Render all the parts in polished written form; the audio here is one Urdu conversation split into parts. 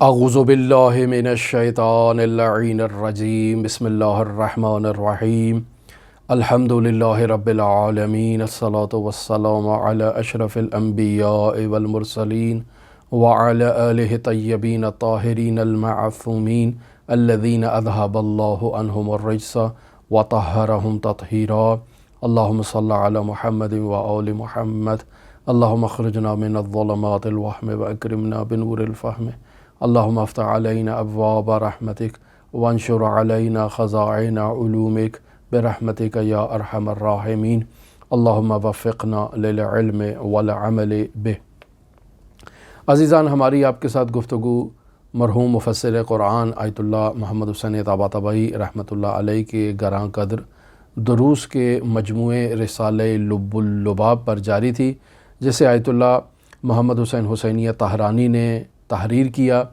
اعوذ باللہ من الشیطان اللعین الرجیم بسم اللہ الرحمن الرحیم الحمد للہ رب العالمین الصلاة والسلام علی اشرف الانبیاء والمرسلین وعلی آلہ طیبین الطاہرین المعصومین الذین اذہب اللہ عنہم الرجس وطہرہم تطہیرا اللہم صلی علی محمد وآل محمد اللہم اخرجنا من الظلمات الوہم واکرمنا بنور الفہم اللہم افتح علینا ابواب رحمتک وانشر علینا خزائن علومک برحمتک یا ارحم الراحمین اللہم وفقنا للعلم والعمل بہ۔ عزیزان، ہماری آپ کے ساتھ گفتگو مرحوم مفسر قرآن آیت اللہ محمد حسین طباطبائی رحمۃ اللہ علیہ کے گراں قدر دروس کے مجموعے رسالہ لب اللباب پر جاری تھی، جسے آیت اللہ محمد حسین حسینیہ طہرانی نے تحریر کیا،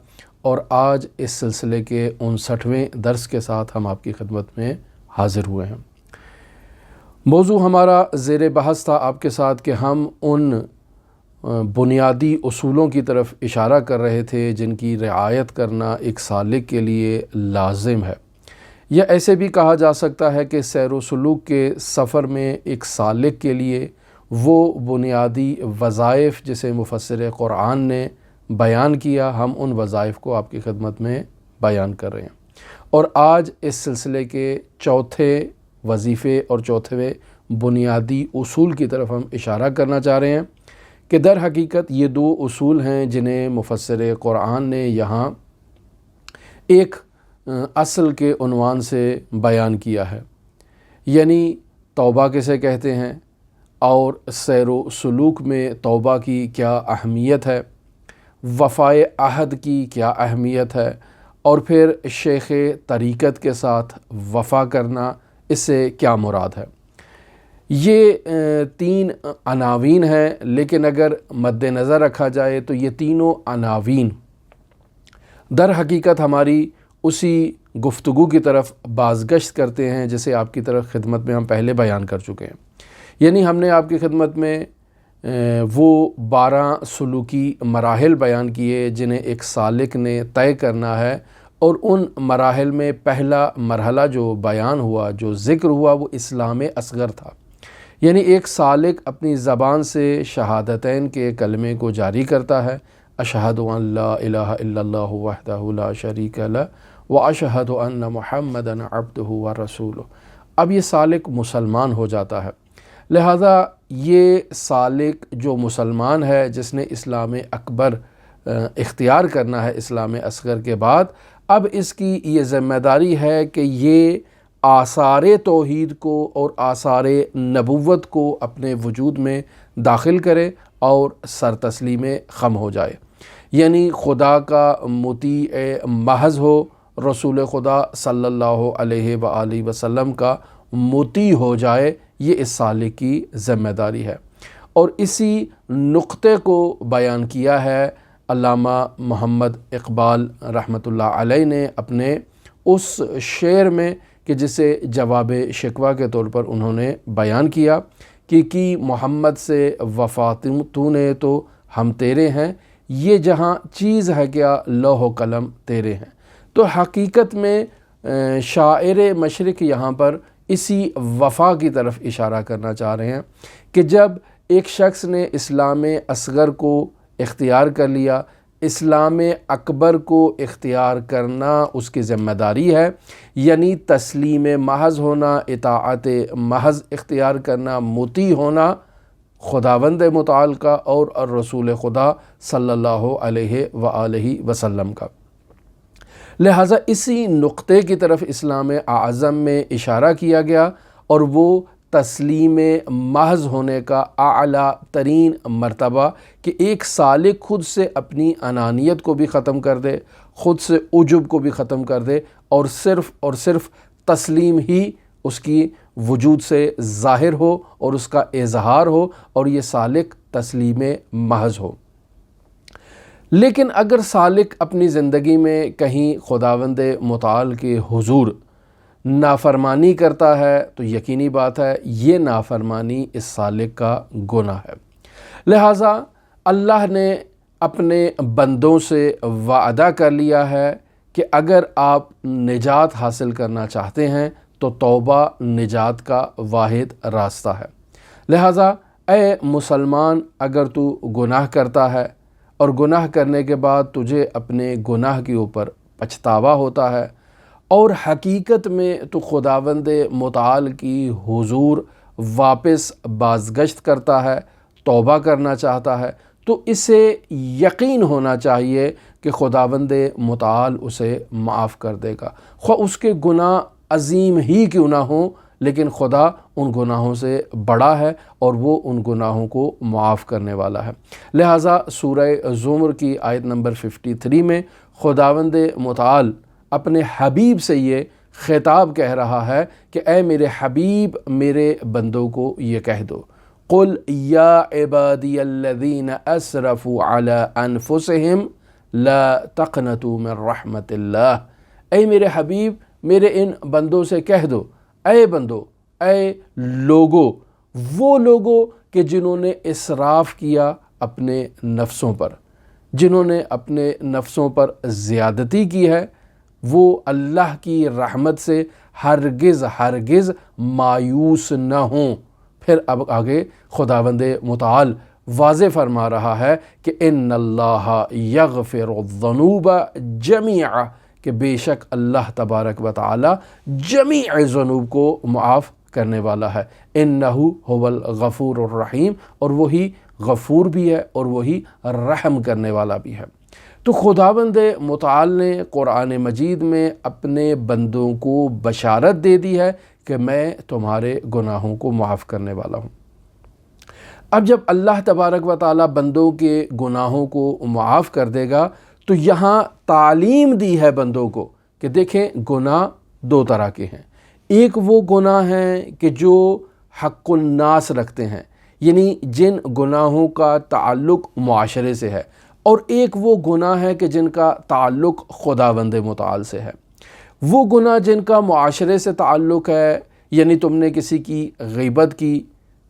اور آج اس سلسلے کے 59ویں درس کے ساتھ ہم آپ کی خدمت میں حاضر ہوئے ہیں۔ موضوع ہمارا زیر بحث تھا آپ کے ساتھ کہ ہم ان بنیادی اصولوں کی طرف اشارہ کر رہے تھے جن کی رعایت کرنا ایک سالک کے لیے لازم ہے، یا ایسے بھی کہا جا سکتا ہے کہ سیر و سلوک کے سفر میں ایک سالک کے لیے وہ بنیادی وظائف جسے مفسر قرآن نے بیان کیا، ہم ان وظائف کو آپ کی خدمت میں بیان کر رہے ہیں، اور آج اس سلسلے کے چوتھے وظیفے اور چوتھے بنیادی اصول کی طرف ہم اشارہ کرنا چاہ رہے ہیں کہ در حقیقت یہ دو اصول ہیں جنہیں مفسر قرآن نے یہاں ایک اصل کے عنوان سے بیان کیا ہے، یعنی توبہ کسے کہتے ہیں اور سیر و سلوک میں توبہ کی کیا اہمیت ہے، وفائے عہد کی اہمیت کیا ہے، اور پھر شیخ طریقت کے ساتھ وفا کرنا، اس سے کیا مراد ہے۔ یہ 3 عناوین ہیں، لیکن اگر مد نظر رکھا جائے تو یہ تینوں عناوین در حقیقت ہماری اسی گفتگو کی طرف بازگشت کرتے ہیں جسے آپ کی طرف خدمت میں ہم پہلے بیان کر چکے ہیں، یعنی ہم نے آپ کی خدمت میں وہ 12 سلوکی مراحل بیان کیے جنہیں ایک سالک نے طے کرنا ہے، اور ان مراحل میں پہلا مرحلہ جو بیان ہوا، جو ذکر ہوا، وہ اسلام اصغر تھا، یعنی ایک سالک اپنی زبان سے شہادتین کے کلمے کو جاری کرتا ہے، اشہد ان لا الہ الا اللہ وحدہ لا شریک لہ واشہد ان محمدا عبدہ ورسولہ۔ اب یہ سالک مسلمان ہو جاتا ہے، لہذا یہ سالک جو مسلمان ہے، جس نے اسلام اکبر اختیار کرنا ہے اسلام اصغر کے بعد، اب اس کی یہ ذمہ داری ہے کہ یہ آثار توحید کو اور آثار نبوت کو اپنے وجود میں داخل کرے اور سر تسلیم خم ہو جائے، یعنی خدا کا مطیع محض ہو، رسول خدا صلی اللہ علیہ وآلہ وسلم کا مطیع ہو جائے، یہ اس سالک کی ذمہ داری ہے۔ اور اسی نقطے کو بیان کیا ہے علامہ محمد اقبال رحمۃ اللہ علیہ نے اپنے اس شعر میں کہ جسے جواب شکوہ کے طور پر انہوں نے بیان کیا کہ کی محمد سے وفا تو نے تو ہم تیرے ہیں، یہ جہاں چیز ہے کیا لوح و قلم تیرے ہیں۔ تو حقیقت میں شاعر مشرق یہاں پر اسی وفا کی طرف اشارہ کرنا چاہ رہے ہیں کہ جب ایک شخص نے اسلام اصغر کو اختیار کر لیا، اسلام اکبر کو اختیار کرنا اس کی ذمہ داری ہے، یعنی تسلیم محض ہونا، اطاعت محض اختیار کرنا، مطیع ہونا خداوند متعال کا اور رسول خدا صلی اللہ علیہ وآلہ وسلم کا۔ لہٰذا اسی نقطے کی طرف اسلام اعظم میں اشارہ کیا گیا، اور وہ تسلیم محض ہونے کا اعلیٰ ترین مرتبہ کہ ایک سالک خود سے اپنی انانیت کو بھی ختم کر دے، خود سے عجب کو بھی ختم کر دے، اور صرف تسلیم ہی اس کی وجود سے ظاہر ہو اور اس کا اظہار ہو، اور یہ سالک تسلیم محض ہو۔ لیکن اگر سالک اپنی زندگی میں کہیں خداوند متعال کے حضور نافرمانی کرتا ہے تو یقینی بات ہے یہ نافرمانی اس سالک کا گناہ ہے، لہٰذا اللہ نے اپنے بندوں سے وعدہ کر لیا ہے کہ اگر آپ نجات حاصل کرنا چاہتے ہیں تو توبہ نجات کا واحد راستہ ہے۔ لہٰذا اے مسلمان، اگر تو گناہ کرتا ہے اور گناہ کرنے کے بعد تجھے اپنے گناہ کے اوپر پچھتاوا ہوتا ہے اور حقیقت میں تو خداوند متعال کی حضور واپس بازگشت کرتا ہے، توبہ کرنا چاہتا ہے، تو اسے یقین ہونا چاہیے کہ خداوند متعال اسے معاف کر دے گا، خواہ اس کے گناہ عظیم ہی کیوں نہ ہوں، لیکن خدا ان گناہوں سے بڑا ہے اور وہ ان گناہوں کو معاف کرنے والا ہے۔ لہٰذا سورہ زمر کی آیت نمبر 53 میں خداوند متعال اپنے حبیب سے یہ خطاب کہہ رہا ہے کہ اے میرے حبیب، میرے بندوں کو یہ کہہ دو، قل یا عبادی الذین اسرفوا علی انفسہم لا تقنطوا من رحمت اللہ۔ اے میرے حبیب، میرے ان بندوں سے کہہ دو، اے بندو، اے لوگو، وہ لوگوں کہ جنہوں نے اسراف کیا اپنے نفسوں پر، جنہوں نے اپنے نفسوں پر زیادتی کی ہے، وہ اللہ کی رحمت سے ہرگز ہرگز مایوس نہ ہوں۔ پھر اب آگے خداوند متعال واضح فرما رہا ہے کہ ان اللہ یغفر الذنوب جمیعا، کہ بے شک اللہ تبارک و تعالی جمیع ذنوب کو معاف کرنے والا ہے۔ انہ هو الغفور الرحیم، اور وہی غفور بھی ہے اور وہی رحم کرنے والا بھی ہے۔ تو خداوند متعال نے قرآن مجید میں اپنے بندوں کو بشارت دے دی ہے کہ میں تمہارے گناہوں کو معاف کرنے والا ہوں۔ اب جب اللہ تبارک و تعالی بندوں کے گناہوں کو معاف کر دے گا تو یہاں تعلیم دی ہے بندوں کو کہ دیکھیں گناہ دو طرح کے ہیں۔ ایک وہ گناہ ہیں کہ جو حق الناس رکھتے ہیں، یعنی جن گناہوں کا تعلق معاشرے سے ہے، اور ایک وہ گناہ ہے کہ جن کا تعلق خداوند متعال سے ہے۔ وہ گناہ جن کا معاشرے سے تعلق ہے، یعنی تم نے کسی کی غیبت کی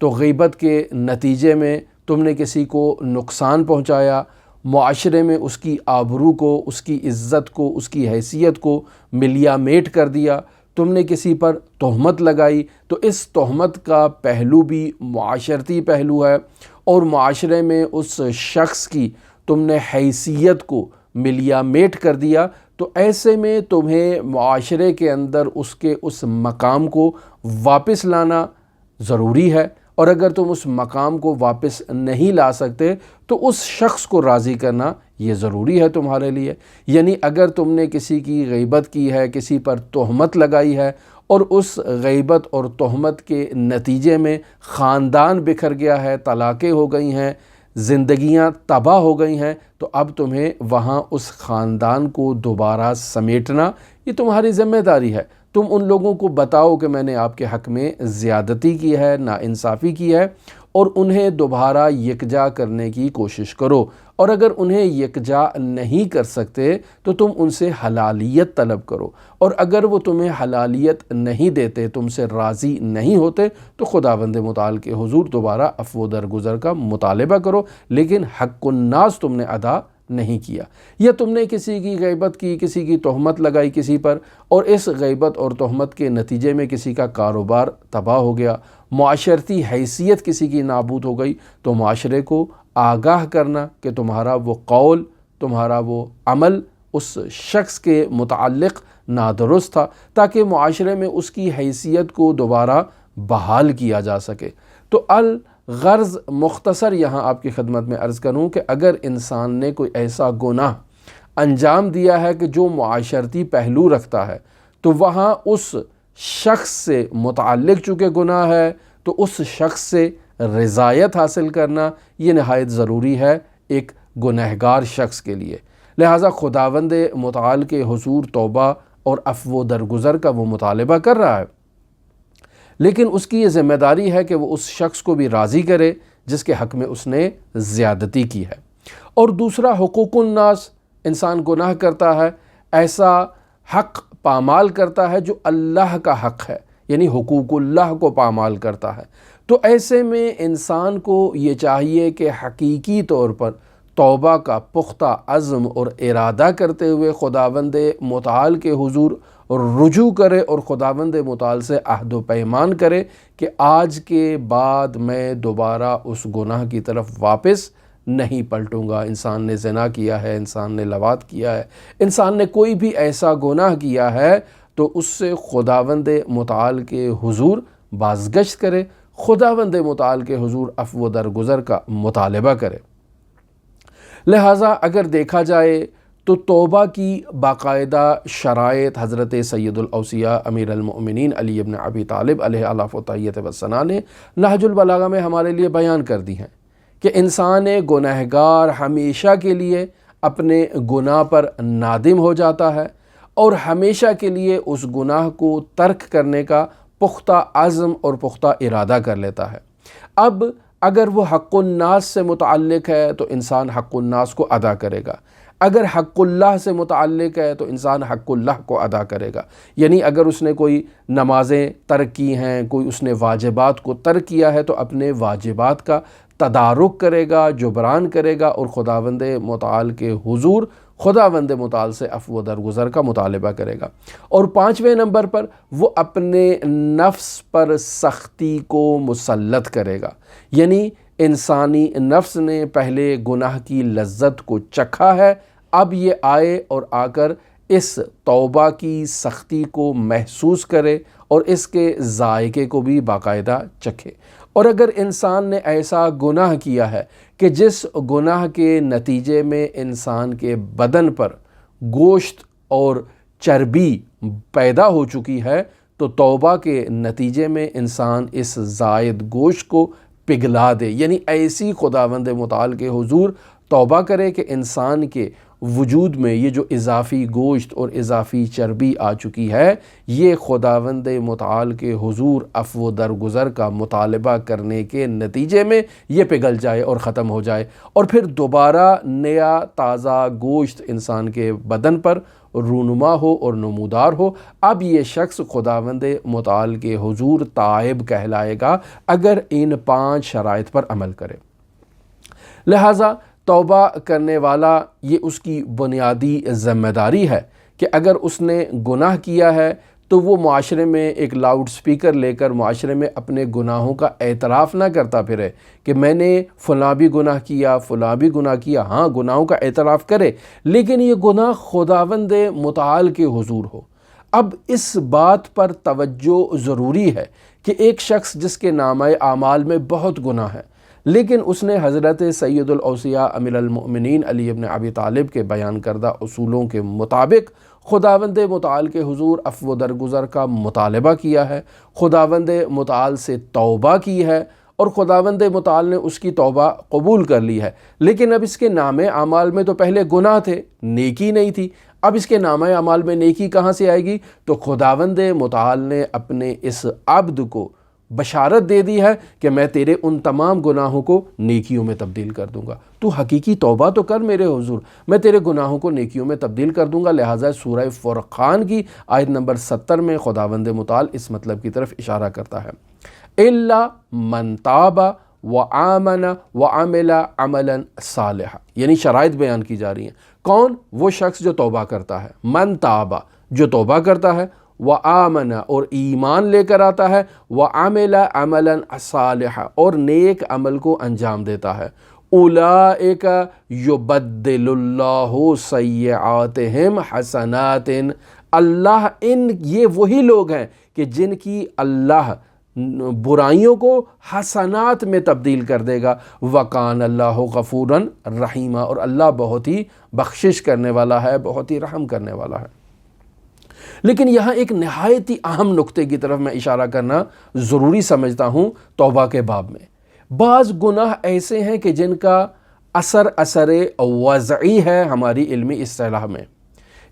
تو غیبت کے نتیجے میں تم نے کسی کو نقصان پہنچایا، معاشرے میں اس کی آبرو کو، اس کی عزت کو، اس کی حیثیت کو ملیا میٹ کر دیا، تم نے کسی پر تہمت لگائی، تو اس تہمت کا پہلو بھی معاشرتی پہلو ہے، اور معاشرے میں اس شخص کی تم نے حیثیت کو ملیا میٹ کر دیا، تو ایسے میں تمہیں معاشرے کے اندر اس کے اس مقام کو واپس لانا ضروری ہے، اور اگر تم اس مقام کو واپس نہیں لا سکتے تو اس شخص کو راضی کرنا یہ ضروری ہے تمہارے لیے۔ یعنی اگر تم نے کسی کی غیبت کی ہے، کسی پر تہمت لگائی ہے، اور اس غیبت اور تہمت کے نتیجے میں خاندان بکھر گیا ہے، طلاقیں ہو گئی ہیں، زندگیاں تباہ ہو گئی ہیں، تو اب تمہیں وہاں اس خاندان کو دوبارہ سمیٹنا یہ تمہاری ذمہ داری ہے۔ تم ان لوگوں کو بتاؤ کہ میں نے آپ کے حق میں زیادتی کی ہے، ناانصافی کی ہے، اور انہیں دوبارہ یکجا کرنے کی کوشش کرو، اور اگر انہیں یکجا نہیں کر سکتے تو تم ان سے حلالیت طلب کرو، اور اگر وہ تمہیں حلالیت نہیں دیتے، تم سے راضی نہیں ہوتے، تو خداوند متعال کے حضور دوبارہ عفو درگزر کا مطالبہ کرو، لیکن حق الناس تم نے ادا نہیں کیا، یا تم نے کسی کی غیبت کی، کسی کی تہمت لگائی کسی پر، اور اس غیبت اور تہمت کے نتیجے میں کسی کا کاروبار تباہ ہو گیا، معاشرتی حیثیت کسی کی نابود ہو گئی، تو معاشرے کو آگاہ کرنا کہ تمہارا وہ قول، تمہارا وہ عمل اس شخص کے متعلق نادرست تھا، تاکہ معاشرے میں اس کی حیثیت کو دوبارہ بحال کیا جا سکے۔ تو الغرض مختصر یہاں آپ کی خدمت میں عرض کروں کہ اگر انسان نے کوئی ایسا گناہ انجام دیا ہے کہ جو معاشرتی پہلو رکھتا ہے، تو وہاں اس شخص سے متعلق چونکہ گناہ ہے تو اس شخص سے رضایت حاصل کرنا یہ نہایت ضروری ہے ایک گنہگار شخص کے لیے۔ لہٰذا خداوند متعال کے حضور توبہ اور عفو درگزر کا وہ مطالبہ کر رہا ہے، لیکن اس کی یہ ذمہ داری ہے کہ وہ اس شخص کو بھی راضی کرے جس کے حق میں اس نے زیادتی کی ہے۔ اور دوسرا حقوق الناس، انسان گناہ کرتا ہے، ایسا حق پامال کرتا ہے جو اللہ کا حق ہے، یعنی حقوق اللہ کو پامال کرتا ہے، تو ایسے میں انسان کو یہ چاہیے کہ حقیقی طور پر توبہ کا پختہ عزم اور ارادہ کرتے ہوئے خداوند متعال کے حضور رجوع کرے اور خداوند متعال سے عہد و پیمان کرے کہ آج کے بعد میں دوبارہ اس گناہ کی طرف واپس نہیں پلٹوں گا۔ انسان نے زنا کیا ہے، انسان نے لواط کیا ہے، انسان نے کوئی بھی ایسا گناہ کیا ہے تو اس سے خداوند متعال کے حضور بازگشت کرے، خداوند متعال کے حضور عفو و درگزر کا مطالبہ کرے۔ لہٰذا اگر دیکھا جائے تو توبہ کی باقاعدہ شرائط حضرت سید الاوصیاء امیر المؤمنین علی بن ابی طالب علیہ الاف و تحیت وثنا نے نہج البلاغہ میں ہمارے لیے بیان کر دی ہیں کہ انسان گنہگار ہمیشہ کے لیے اپنے گناہ پر نادم ہو جاتا ہے اور ہمیشہ کے لیے اس گناہ کو ترک کرنے کا پختہ عزم اور پختہ ارادہ کر لیتا ہے۔ اب اگر وہ حق الناس سے متعلق ہے تو انسان حق الناس کو ادا کرے گا، اگر حق اللہ سے متعلق ہے تو انسان حق اللہ کو ادا کرے گا۔ یعنی اگر اس نے کوئی نمازیں ترک کی ہیں، کوئی اس نے واجبات کو ترک کیا ہے تو اپنے واجبات کا تدارک کرے گا، جبران کرے گا اور خداوند متعال کے حضور خداوند متعال سے عفو و درگزر کا مطالبہ کرے گا۔ اور 5ویں نمبر پر وہ اپنے نفس پر سختی کو مسلط کرے گا، یعنی انسانی نفس نے پہلے گناہ کی لذت کو چکھا ہے، اب یہ آئے اور آ کر اس توبہ کی سختی کو محسوس کرے اور اس کے ذائقے کو بھی باقاعدہ چکھے۔ اور اگر انسان نے ایسا گناہ کیا ہے کہ جس گناہ کے نتیجے میں انسان کے بدن پر گوشت اور چربی پیدا ہو چکی ہے تو توبہ کے نتیجے میں انسان اس زائد گوشت کو پگھلا دے، یعنی ایسی خداوند متعال کے حضور توبہ کرے کہ انسان کے وجود میں یہ جو اضافی گوشت اور اضافی چربی آ چکی ہے یہ خداوند متعال کے حضور عفو و درگزر کا مطالبہ کرنے کے نتیجے میں یہ پگھل جائے اور ختم ہو جائے، اور پھر دوبارہ نیا تازہ گوشت انسان کے بدن پر رونما ہو اور نمودار ہو۔ اب یہ شخص خداوند متعال کے حضور تائب کہلائے گا اگر ان 5 شرائط پر عمل کرے۔ لہٰذا توبہ کرنے والا یہ اس کی بنیادی ذمہ داری ہے کہ اگر اس نے گناہ کیا ہے تو وہ معاشرے میں ایک لاؤڈ سپیکر لے کر معاشرے میں اپنے گناہوں کا اعتراف نہ کرتا پھرے کہ میں نے فلاں بھی گناہ کیا، فلاں بھی گناہ کیا۔ ہاں، گناہوں کا اعتراف کرے لیکن یہ گناہ خداوند متعال کے حضور ہو۔ اب اس بات پر توجہ ضروری ہے کہ ایک شخص جس کے نامہ اعمال میں بہت گناہ ہے لیکن اس نے حضرت سید الاوصیاء امیر المؤمنین علی بن ابی طالب کے بیان کردہ اصولوں کے مطابق خداوند متعال کے حضور عفو و درگزر کا مطالبہ کیا ہے، خداوند متعال سے توبہ کی ہے اور خداوند متعال نے اس کی توبہ قبول کر لی ہے، لیکن اب اس کے نامہ اعمال میں تو پہلے گناہ تھے، نیکی نہیں تھی۔ اب اس کے نامہ اعمال میں نیکی کہاں سے آئے گی؟ تو خداوند متعال نے اپنے اس عبد کو بشارت دے دی ہے کہ میں تیرے ان تمام گناہوں کو نیکیوں میں تبدیل کر دوں گا، تو حقیقی توبہ تو کر میرے حضور، میں تیرے گناہوں کو نیکیوں میں تبدیل کر دوں گا۔ لہٰذا سورہ فرقان کی آیت نمبر 70 میں خداوند متعال اس مطلب کی طرف اشارہ کرتا ہے، الا من تاب وآمن وعمل عملا صالحا، یعنی شرائط بیان کی جا رہی ہیں۔ کون؟ وہ شخص جو توبہ کرتا ہے، من تاب جو توبہ کرتا ہے، وآمن اور ایمان لے کر آتا ہے، وعمل عملا صالحا اور نیک عمل کو انجام دیتا ہے، اولئک یبدل اللہ سیئاتہم حسنات، اللہ یہ وہی لوگ ہیں کہ جن کی اللہ برائیوں کو حسنات میں تبدیل کر دے گا، وکان اللہ غفورا رحیما، اور اللہ بہت ہی بخشش کرنے والا ہے، بہت ہی رحم کرنے والا ہے۔ لیکن یہاں ایک نہایت ہی اہم نقطے کی طرف میں اشارہ کرنا ضروری سمجھتا ہوں توبہ کے باب میں۔ بعض گناہ ایسے ہیں کہ جن کا اثر وضعی ہے ہماری علمی اصطلاح میں،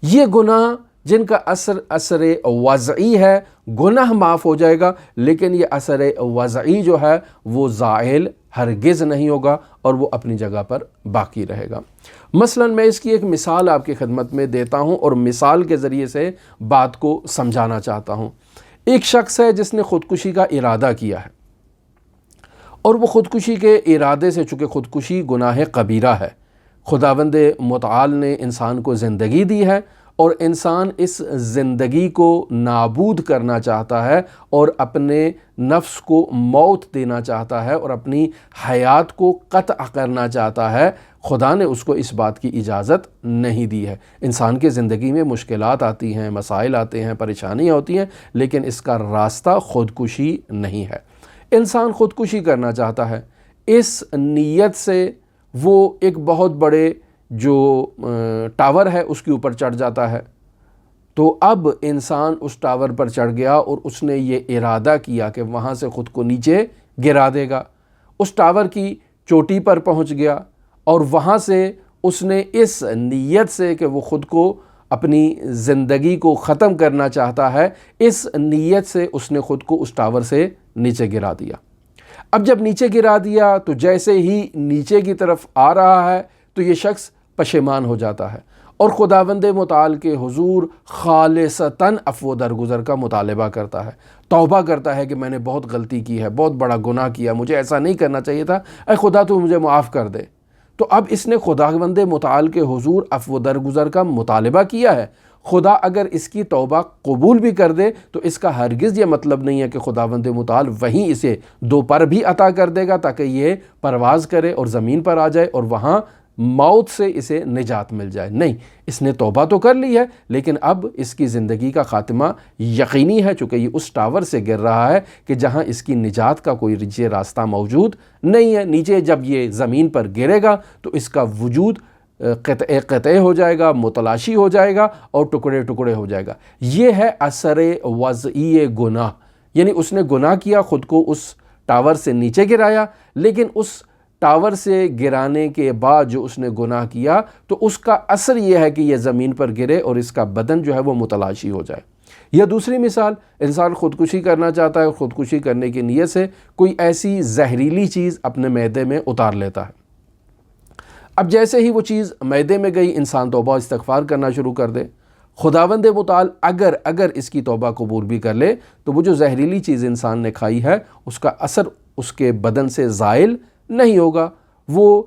یہ گناہ جن کا اثر وضعی ہے، گناہ معاف ہو جائے گا لیکن یہ اثر وضعی جو ہے وہ زائل ہرگز نہیں ہوگا اور وہ اپنی جگہ پر باقی رہے گا۔ مثلا میں اس کی ایک مثال آپ کی خدمت میں دیتا ہوں اور مثال کے ذریعے سے بات کو سمجھانا چاہتا ہوں۔ ایک شخص ہے جس نے خودکشی کا ارادہ کیا ہے اور وہ خودکشی کے ارادے سے، چونکہ خودکشی گناہ کبیرہ ہے، خداوند متعال نے انسان کو زندگی دی ہے اور انسان اس زندگی کو نابود کرنا چاہتا ہے اور اپنے نفس کو موت دینا چاہتا ہے اور اپنی حیات کو قطع کرنا چاہتا ہے۔ خدا نے اس کو اس بات کی اجازت نہیں دی ہے۔ انسان کے زندگی میں مشکلات آتی ہیں، مسائل آتے ہیں، پریشانیاں ہوتی ہیں، لیکن اس کا راستہ خودکشی نہیں ہے۔ انسان خودکشی کرنا چاہتا ہے، اس نیت سے وہ ایک بہت بڑے جو ٹاور ہے اس کے اوپر چڑھ جاتا ہے۔ تو اب انسان اس ٹاور پر چڑھ گیا اور اس نے یہ ارادہ کیا کہ وہاں سے خود کو نیچے گرا دے گا۔ اس ٹاور کی چوٹی پر پہنچ گیا اور وہاں سے اس نے اس نیت سے کہ وہ خود کو اپنی زندگی کو ختم کرنا چاہتا ہے، اس نیت سے اس نے خود کو اس ٹاور سے نیچے گرا دیا۔ اب جب نیچے گرا دیا تو جیسے ہی نیچے کی طرف آ رہا ہے تو یہ شخص پشیمان ہو جاتا ہے اور خداوند متعال کے حضور خالصتاً عفو درگزر کا مطالبہ کرتا ہے، توبہ کرتا ہے کہ میں نے بہت غلطی کی ہے، بہت بڑا گناہ کیا، مجھے ایسا نہیں کرنا چاہیے تھا، اے خدا تو مجھے معاف کر دے۔ تو اب اس نے خداوند متعال کے حضور عفو درگزر کا مطالبہ کیا ہے۔ خدا اگر اس کی توبہ قبول بھی کر دے تو اس کا ہرگز یہ مطلب نہیں ہے کہ خداوند متعال وہیں اسے دو پر بھی عطا کر دے گا تاکہ یہ پرواز کرے اور زمین پر آ جائے اور وہاں موت سے اسے نجات مل جائے۔ نہیں، اس نے توبہ تو کر لی ہے لیکن اب اس کی زندگی کا خاتمہ یقینی ہے، چونکہ یہ اس ٹاور سے گر رہا ہے کہ جہاں اس کی نجات کا کوئی راستہ موجود نہیں ہے۔ نیچے جب یہ زمین پر گرے گا تو اس کا وجود قطع ہو جائے گا، متلاشی ہو جائے گا اور ٹکڑے ٹکڑے ہو جائے گا۔ یہ ہے اثر وضعی گناہ، یعنی اس نے گناہ کیا، خود کو اس ٹاور سے نیچے گرایا، لیکن اس ٹاور سے گرانے کے بعد جو اس نے گناہ کیا تو اس کا اثر یہ ہے کہ یہ زمین پر گرے اور اس کا بدن جو ہے وہ متلاشی ہو جائے۔ یا دوسری مثال، انسان خودکشی کرنا چاہتا ہے، خودکشی کرنے کی نیت سے کوئی ایسی زہریلی چیز اپنے معدے میں اتار لیتا ہے۔ اب جیسے ہی وہ چیز معدے میں گئی، انسان توبہ استغفار کرنا شروع کر دے، خداوند متعال اگر اس کی توبہ قبول بھی کر لے تو وہ جو زہریلی چیز انسان نے کھائی ہے اس کا اثر اس کے بدن سے زائل نہیں ہوگا۔ وہ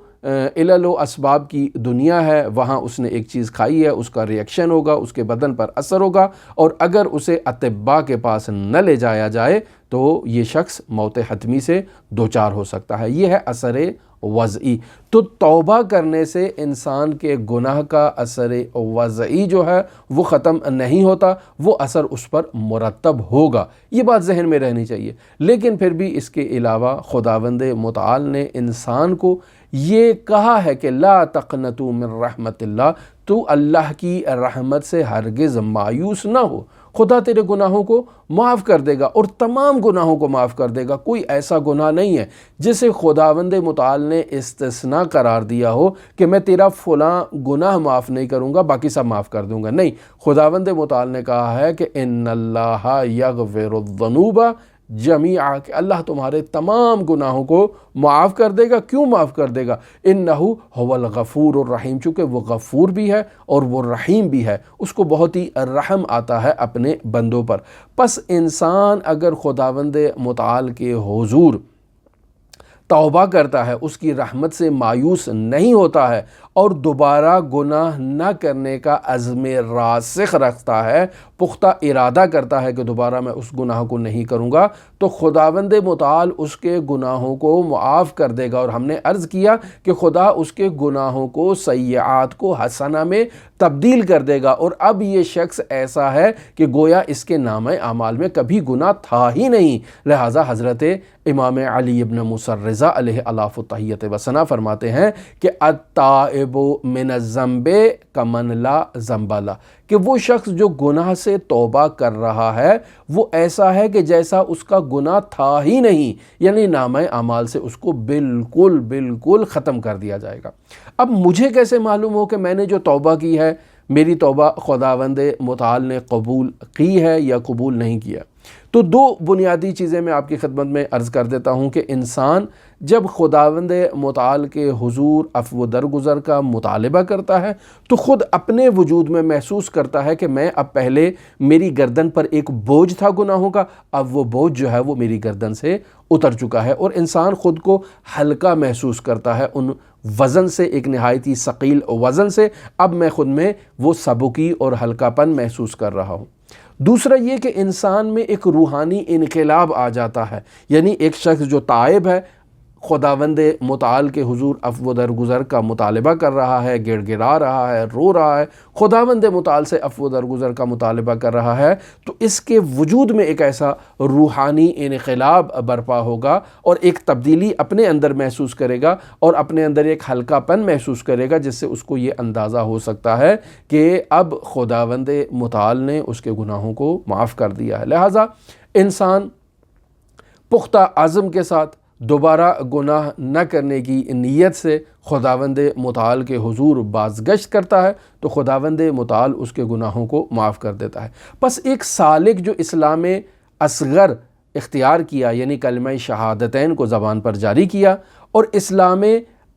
علل و اسباب کی دنیا ہے، وہاں اس نے ایک چیز کھائی ہے، اس کا ریئیکشن ہوگا، اس کے بدن پر اثر ہوگا اور اگر اسے اطباء کے پاس نہ لے جایا جائے تو یہ شخص موت حتمی سے دوچار ہو سکتا ہے۔ یہ ہے اثر وضعی۔ تو توبہ کرنے سے انسان کے گناہ کا اثر وضعی جو ہے وہ ختم نہیں ہوتا، وہ اثر اس پر مرتب ہوگا۔ یہ بات ذہن میں رہنی چاہیے۔ لیکن پھر بھی اس کے علاوہ خداوند متعال نے انسان کو یہ کہا ہے کہ لا تقنطوا من رحمت اللہ، تو اللہ کی رحمت سے ہرگز مایوس نہ ہو، خدا تیرے گناہوں کو معاف کر دے گا اور تمام گناہوں کو معاف کر دے گا۔ کوئی ایسا گناہ نہیں ہے جسے خداوند متعال نے استثناء قرار دیا ہو کہ میں تیرا فلاں گناہ معاف نہیں کروں گا باقی سب معاف کر دوں گا۔ نہیں، خداوند متعال نے کہا ہے کہ ان اللہ یغفر الذنوب جمیعا، کہ اللہ تمہارے تمام گناہوں کو معاف کر دے گا۔ کیوں معاف کر دے گا؟ انہ هو الغفور الرحیم، چونکہ وہ غفور بھی ہے اور وہ رحیم بھی ہے، اس کو بہت ہی رحم آتا ہے اپنے بندوں پر۔ پس انسان اگر خداوند متعال کے حضور توبہ کرتا ہے، اس کی رحمت سے مایوس نہیں ہوتا ہے اور دوبارہ گناہ نہ کرنے کا عزم راسخ رکھتا ہے، پختہ ارادہ کرتا ہے کہ دوبارہ میں اس گناہ کو نہیں کروں گا، تو خداوند متعال اس کے گناہوں کو معاف کر دے گا۔ اور ہم نے عرض کیا کہ خدا اس کے گناہوں کو سیئات کو حسنہ میں تبدیل کر دے گا اور اب یہ شخص ایسا ہے کہ گویا اس کے نامہ اعمال میں کبھی گناہ تھا ہی نہیں۔ لہٰذا حضرت امام علی ابن موسیٰ الرضا علیہ الاف التحیۃ و ثنا فرماتے ہیں کہ التائب من الذنب کمن لا ذنب لہ، کہ وہ شخص جو گناہ سے توبہ کر رہا ہے وہ ایسا ہے کہ جیسا اس کا گناہ تھا ہی نہیں، یعنی نامہ اعمال سے اس کو بالکل ختم کر دیا جائے گا۔ اب مجھے کیسے معلوم ہو کہ میں نے جو توبہ کی ہے میری توبہ خداوند متعال نے قبول کی ہے یا قبول نہیں کیا؟ تو دو بنیادی چیزیں میں آپ کی خدمت میں عرض کر دیتا ہوں کہ انسان جب خداوند متعال کے حضور عفو درگزر کا مطالبہ کرتا ہے تو خود اپنے وجود میں محسوس کرتا ہے کہ میں اب پہلے میری گردن پر ایک بوجھ تھا گناہوں کا، اب وہ بوجھ جو ہے وہ میری گردن سے اتر چکا ہے اور انسان خود کو ہلکا محسوس کرتا ہے ان وزن سے، ایک نہایتی ثقیل وزن سے اب میں خود میں وہ سبکی اور ہلکا پن محسوس کر رہا ہوں۔ دوسرا یہ کہ انسان میں ایک روحانی انقلاب آ جاتا ہے، یعنی ایک شخص جو تائب ہے، خداوند متعال کے حضور عفو درگزر کا مطالبہ کر رہا ہے، گڑ گڑا رہا ہے، رو رہا ہے، خداوند متعال سے عفو درگزر کا مطالبہ کر رہا ہے، تو اس کے وجود میں ایک ایسا روحانی انقلاب برپا ہوگا اور ایک تبدیلی اپنے اندر محسوس کرے گا اور اپنے اندر ایک ہلکا پن محسوس کرے گا، جس سے اس کو یہ اندازہ ہو سکتا ہے کہ اب خداوند متعال نے اس کے گناہوں کو معاف کر دیا ہے۔ لہٰذا انسان پختہ عزم کے ساتھ دوبارہ گناہ نہ کرنے کی نیت سے خداوند متعال کے حضور بازگشت کرتا ہے تو خداوند متعال اس کے گناہوں کو معاف کر دیتا ہے۔ پس ایک سالک جو اسلام اصغر اختیار کیا، یعنی کلمہ شہادتین کو زبان پر جاری کیا، اور اسلام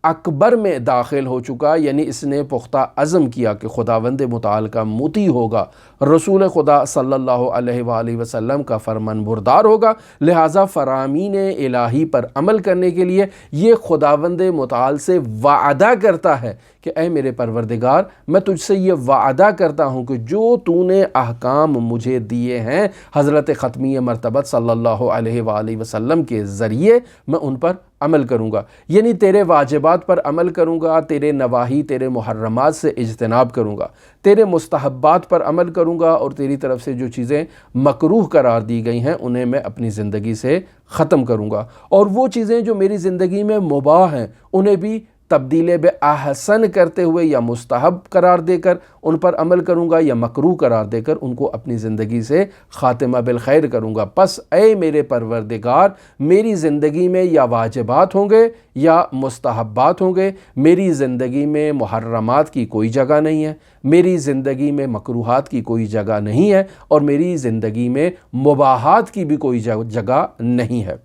اکبر میں داخل ہو چکا، یعنی اس نے پختہ عزم کیا کہ خداوند متعال کا مطیع ہوگا، رسول خدا صلی اللہ علیہ وآلہ وسلم کا فرمان بردار ہوگا، لہٰذا فرامین الہی پر عمل کرنے کے لیے یہ خداوند متعال سے وعدہ کرتا ہے کہ اے میرے پروردگار، میں تجھ سے یہ وعدہ کرتا ہوں کہ جو تو نے احکام مجھے دیے ہیں حضرت ختمی مرتبت صلی اللہ علیہ وآلہ وسلم کے ذریعے، میں ان پر عمل کروں گا، یعنی تیرے واجبات پر عمل کروں گا، تیرے نواہی، تیرے محرمات سے اجتناب کروں گا، تیرے مستحبات پر عمل کروں گا، اور تیری طرف سے جو چیزیں مکروہ قرار دی گئی ہیں انہیں میں اپنی زندگی سے ختم کروں گا، اور وہ چیزیں جو میری زندگی میں مباح ہیں انہیں بھی تبدیل بے احسن کرتے ہوئے یا مستحب قرار دے کر ان پر عمل کروں گا، یا مکروہ قرار دے کر ان کو اپنی زندگی سے خاتمہ بالخیر کروں گا۔ پس اے میرے پروردگار، میری زندگی میں یا واجبات ہوں گے یا مستحبات ہوں گے، میری زندگی میں محرمات کی کوئی جگہ نہیں ہے، میری زندگی میں مکروہات کی کوئی جگہ نہیں ہے، اور میری زندگی میں مباحات کی بھی کوئی جگہ نہیں ہے۔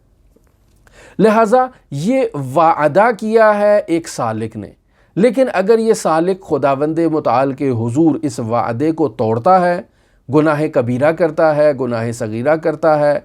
لہٰذا یہ وعدہ کیا ہے ایک سالک نے، لیکن اگر یہ سالک خداوند متعال کے حضور اس وعدے کو توڑتا ہے، گناہ کبیرہ کرتا ہے، گناہ صغیرہ کرتا ہے،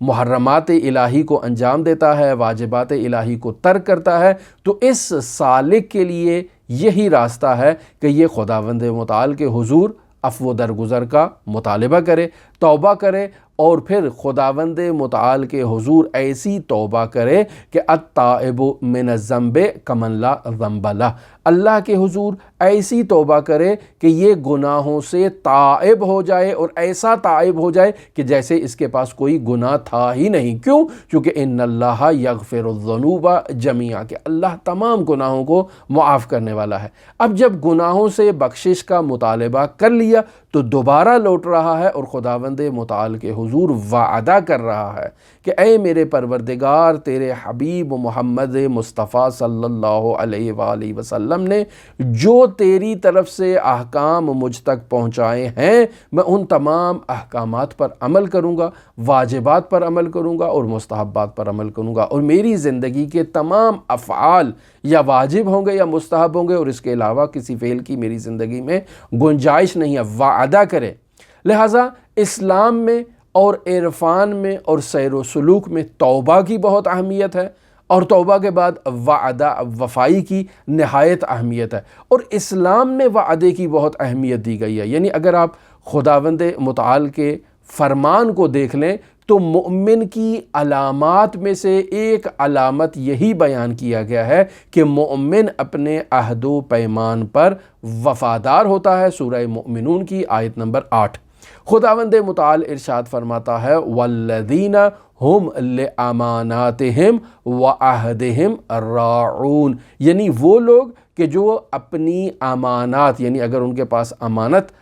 محرمات الہی کو انجام دیتا ہے، واجبات الہی کو ترک کرتا ہے، تو اس سالک کے لیے یہی راستہ ہے کہ یہ خداوند متعال کے حضور عفو درگزر کا مطالبہ کرے، توبہ کرے، اور پھر خداوند متعال کے حضور ایسی توبہ کرے کہ التائب من الذنب کمن لا ذنب لہ، اللہ کے حضور ایسی توبہ کرے کہ یہ گناہوں سے تائب ہو جائے، اور ایسا تائب ہو جائے کہ جیسے اس کے پاس کوئی گناہ تھا ہی نہیں۔ کیوں؟ کیونکہ ان اللہ یغفر الذنوب جميعا، کہ اللہ تمام گناہوں کو معاف کرنے والا ہے۔ اب جب گناہوں سے بخشش کا مطالبہ کر لیا تو دوبارہ لوٹ رہا ہے، اور خداوند متعال کے حضور وعدہ کر رہا ہے کہ اے میرے پروردگار، تیرے حبیب محمد مصطفیٰ صلی اللہ علیہ وآلہ وسلم نے جو تیری طرف سے احکام مجھ تک پہنچائے ہیں، میں ان تمام احکامات پر عمل کروں گا، واجبات پر عمل کروں گا اور مستحبات پر عمل کروں گا، اور میری زندگی کے تمام افعال یا واجب ہوں گے یا مستحب ہوں گے، اور اس کے علاوہ کسی فعل کی میری زندگی میں گنجائش نہیں ہے۔ وعدہ کرے۔ لہٰذا اسلام میں اور عرفان میں اور سیر و سلوک میں توبہ کی بہت اہمیت ہے، اور توبہ کے بعد وعدہ وفائی کی نہایت اہمیت ہے، اور اسلام میں وعدے کی بہت اہمیت دی گئی ہے۔ یعنی اگر آپ خداوند متعال کے فرمان کو دیکھ لیں تو مومن کی علامات میں سے ایک علامت یہی بیان کیا گیا ہے کہ مومن اپنے عہد و پیمان پر وفادار ہوتا ہے۔ سورہ مومنون کی آیت نمبر 8، خداوند متعال ارشاد فرماتا ہے والذین ہم لاماناتہم وعہدہم راعون، یعنی وہ لوگ کہ جو اپنی امانات، یعنی اگر ان کے پاس امانت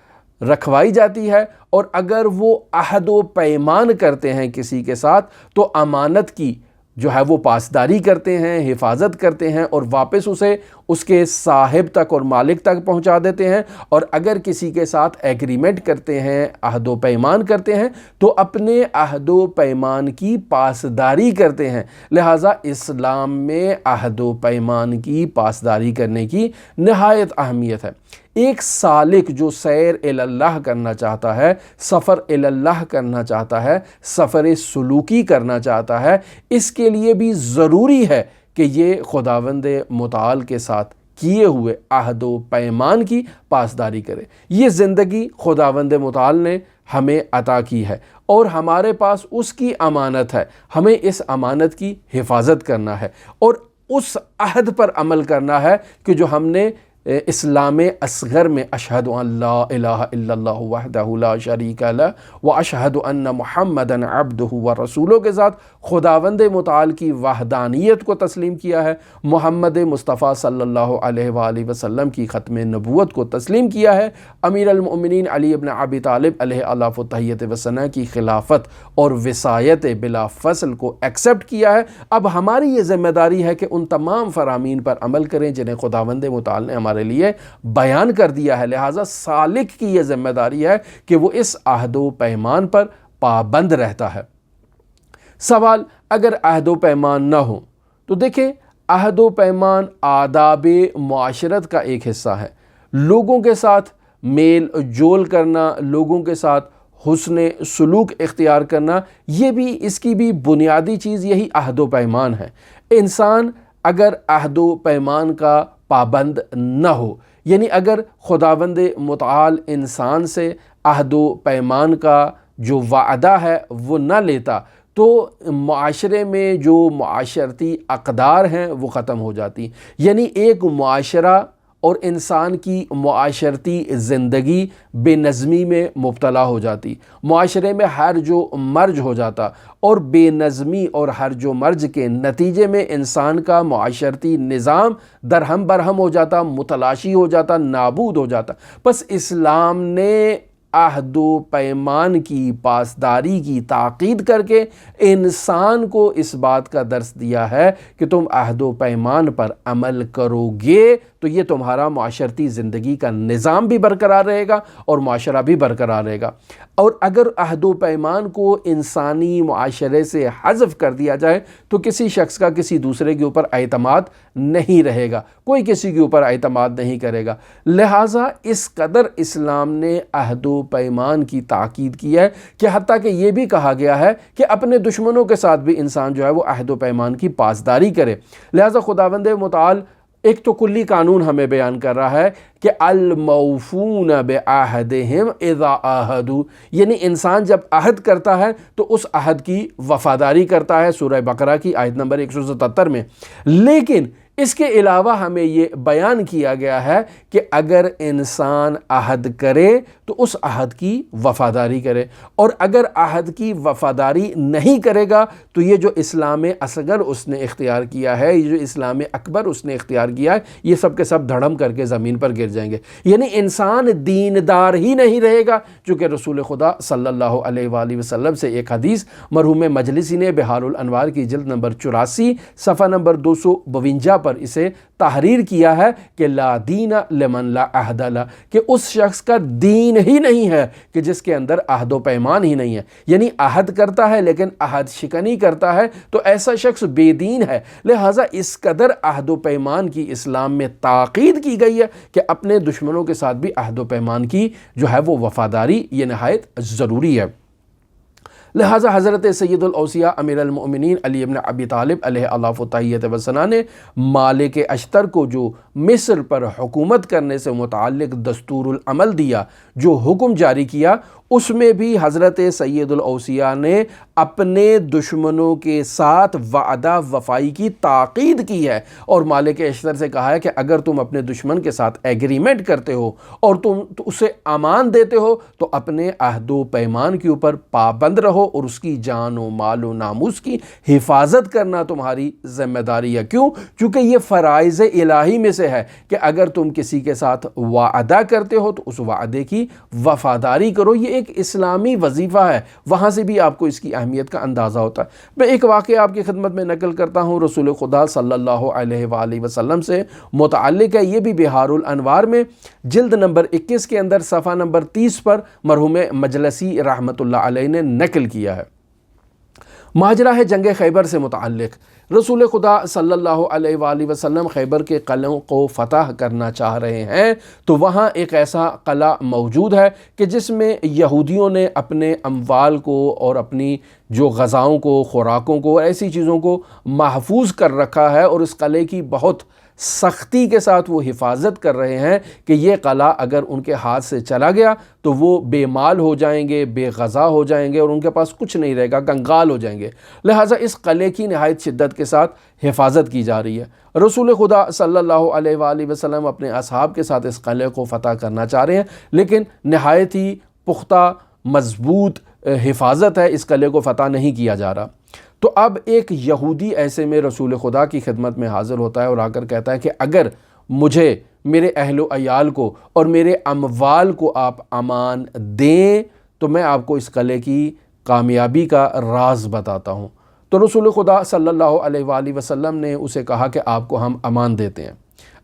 رکھوائی جاتی ہے اور اگر وہ عہد و پیمان کرتے ہیں کسی کے ساتھ تو امانت کی جو ہے وہ پاسداری کرتے ہیں، حفاظت کرتے ہیں اور واپس اسے اس کے صاحب تک اور مالک تک پہنچا دیتے ہیں، اور اگر کسی کے ساتھ ایگریمنٹ کرتے ہیں، عہد و پیمان کرتے ہیں تو اپنے عہد و پیمان کی پاسداری کرتے ہیں۔ لہٰذا اسلام میں عہد و پیمان کی پاسداری کرنے کی نہایت اہمیت ہے۔ ایک سالک جو سیر اللہ کرنا چاہتا ہے، سفر اللہ کرنا چاہتا ہے، سفر سلوکی کرنا چاہتا ہے، اس کے لیے بھی ضروری ہے کہ یہ خداوند متعال کے ساتھ کیے ہوئے عہد و پیمان کی پاسداری کرے۔ یہ زندگی خداوند متعال نے ہمیں عطا کی ہے اور ہمارے پاس اس کی امانت ہے، ہمیں اس امانت کی حفاظت کرنا ہے اور اس عہد پر عمل کرنا ہے کہ جو ہم نے اسلام اصغر میں اشہد ان لا الہ الا اللہ وحدہ لا شریک لہ واشہد ان محمدً عبدہ ورسولہ کے ساتھ خداوند متعال کی وحدانیت کو تسلیم کیا ہے، محمد مصطفیٰ صلی اللہ علیہ وآلہ وسلم کی ختم نبوت کو تسلیم کیا ہے، امیر المؤمنین علی ابن ابی طالب علیہ الاف و تحیۃ وثناء کی خلافت اور وصایت بلا فصل کو ایکسیپٹ کیا ہے۔ اب ہماری یہ ذمہ داری ہے کہ ان تمام فرامین پر عمل کریں جنہیں خداوند متعال نے ہمارے لیے بیان کر دیا ہے، لہٰذا سالک کی یہ ذمہ داری ہے کہ وہ اس عہد و پیمان پر پابند رہتا ہے۔ سوال، اگر عہد و پیمان نہ ہو تو دیکھیں، عہد و پیمان آداب معاشرت کا ایک حصہ ہے۔ لوگوں کے ساتھ میل جول کرنا، لوگوں کے ساتھ حسن سلوک اختیار کرنا، یہ بھی اس کی بھی بنیادی چیز یہی عہد و پیمان ہے۔ انسان اگر عہد و پیمان کا پابند نہ ہو، یعنی اگر خداوند متعال انسان سے عہد و پیمان کا جو وعدہ ہے وہ نہ لیتا تو معاشرے میں جو معاشرتی اقدار ہیں وہ ختم ہو جاتی، یعنی ایک معاشرہ اور انسان کی معاشرتی زندگی بے نظمی میں مبتلا ہو جاتی، معاشرے میں ہرج و مرج ہو جاتا اور بے نظمی اور ہرج و مرج کے نتیجے میں انسان کا معاشرتی نظام درہم برہم ہو جاتا، متلاشی ہو جاتا، نابود ہو جاتا۔ پس اسلام نے عہد و پیمان کی پاسداری کی تاکید کر کے انسان کو اس بات کا درس دیا ہے کہ تم عہد و پیمان پر عمل کرو گے تو یہ تمہارا معاشرتی زندگی کا نظام بھی برقرار رہے گا اور معاشرہ بھی برقرار رہے گا۔ اور اگر عہد و پیمان کو انسانی معاشرے سے حذف کر دیا جائے تو کسی شخص کا کسی دوسرے کے اوپر اعتماد نہیں رہے گا، کوئی کسی کے اوپر اعتماد نہیں کرے گا۔ لہٰذا اس قدر اسلام نے عہد و پیمان کی تاکید کی ہے کہ حتیٰ کہ یہ بھی کہا گیا ہے کہ اپنے دشمنوں کے ساتھ بھی انسان جو ہے وہ عہد و پیمان کی پاسداری کرے۔ لہٰذا خداوند متعال ایک تو کلی قانون ہمیں بیان کر رہا ہے کہ الموفون بعہدہم اذا عاہدوا، یعنی انسان جب عہد کرتا ہے تو اس عہد کی وفاداری کرتا ہے، سورہ بقرہ کی آیت نمبر 177 میں۔ لیکن اس کے علاوہ ہمیں یہ بیان کیا گیا ہے کہ اگر انسان عہد کرے تو اس عہد کی وفاداری کرے، اور اگر عہد کی وفاداری نہیں کرے گا تو یہ جو اسلام اصغر اس نے اختیار کیا ہے، یہ جو اسلام اکبر اس نے اختیار کیا ہے، یہ سب کے سب دھڑم کر کے زمین پر گر جائیں گے۔ یعنی انسان دیندار ہی نہیں رہے گا، چونکہ رسول خدا صلی اللہ علیہ وآلہ وسلم سے ایک حدیث مرحوم مجلسی نے بحار الانوار کی جلد نمبر 84 صفحہ نمبر 252 پر اسے تحریر کیا ہے کہ لا دین لمن لا عہد لہ، کہ اس شخص کا دین ہی نہیں ہے کہ جس کے اندر عہد و پیمان ہی نہیں ہے، یعنی عہد کرتا ہے لیکن عہد شکنی کرتا ہے تو ایسا شخص بے دین ہے۔ لہٰذا اس قدر عہد و پیمان کی اسلام میں تاکید کی گئی ہے کہ اپنے دشمنوں کے ساتھ بھی عہد و پیمان کی جو ہے وہ وفاداری یہ نہایت ضروری ہے۔ لہٰذا حضرت سید الاوصیاء امیر المؤمنین علی ابن ابی طالب علیہ الاف و تحیۃ وثناء نے مالک اشتر کو جو مصر پر حکومت کرنے سے متعلق دستور العمل دیا، جو حکم جاری کیا، اس میں بھی حضرت سید الاوصیاء نے اپنے دشمنوں کے ساتھ وعدہ وفائی کی تاکید کی ہے اور مالک اشتر سے کہا ہے کہ اگر تم اپنے دشمن کے ساتھ ایگریمنٹ کرتے ہو اور تم اسے امان دیتے ہو تو اپنے عہد و پیمان کے اوپر پابند رہو اور اس کی جان و مال و ناموس کی حفاظت کرنا تمہاری ذمہ داری ہے۔ کیوں؟ چونکہ یہ فرائض الہی میں سے ہے کہ اگر تم کسی کے ساتھ وعدہ کرتے ہو تو اس وعدے کی وفاداری کرو، یہ ایک اسلامی وظیفہ ہے۔ وہاں سے بھی آپ کو اس کی اہمیت کا اندازہ ہوتا ہے۔ میں ایک واقعہ آپ کی خدمت میں نقل کرتا ہوں، رسول خدا صلی اللہ علیہ وآلہ وسلم سے متعلق ہے، یہ بھی بحار الانوار میں جلد نمبر 21 کے اندر صفحہ نمبر 30 پر مرحوم مجلسی رحمۃ اللہ علیہ نے نقل کیا ہے۔ ماجرہ ہے جنگ خیبر سے متعلق۔ رسول خدا صلی اللہ علیہ وآلہ وسلم خیبر کے قلعوں کو فتح کرنا چاہ رہے ہیں تو وہاں ایک ایسا قلعہ موجود ہے کہ جس میں یہودیوں نے اپنے اموال کو اور اپنی جو غذاؤں کو، خوراکوں کو، ایسی چیزوں کو محفوظ کر رکھا ہے، اور اس قلعے کی بہت سختی کے ساتھ وہ حفاظت کر رہے ہیں کہ یہ قلعہ اگر ان کے ہاتھ سے چلا گیا تو وہ بے مال ہو جائیں گے، بے غذا ہو جائیں گے، اور ان کے پاس کچھ نہیں رہے گا، کنگال ہو جائیں گے۔ لہٰذا اس قلعے کی نہایت شدت کے ساتھ حفاظت کی جا رہی ہے۔ رسول خدا صلی اللہ علیہ وآلہ وسلم اپنے اصحاب کے ساتھ اس قلعے کو فتح کرنا چاہ رہے ہیں، لیکن نہایت ہی پختہ مضبوط حفاظت ہے، اس قلعے کو فتح نہیں کیا جا رہا۔ تو اب ایک یہودی ایسے میں رسول خدا کی خدمت میں حاضر ہوتا ہے اور آ کر کہتا ہے کہ اگر مجھے، میرے اہل و عیال کو اور میرے اموال کو آپ امان دیں تو میں آپ کو اس قلعے کی کامیابی کا راز بتاتا ہوں۔ تو رسول خدا صلی اللہ علیہ وآلہ وسلم نے اسے کہا کہ آپ کو ہم امان دیتے ہیں،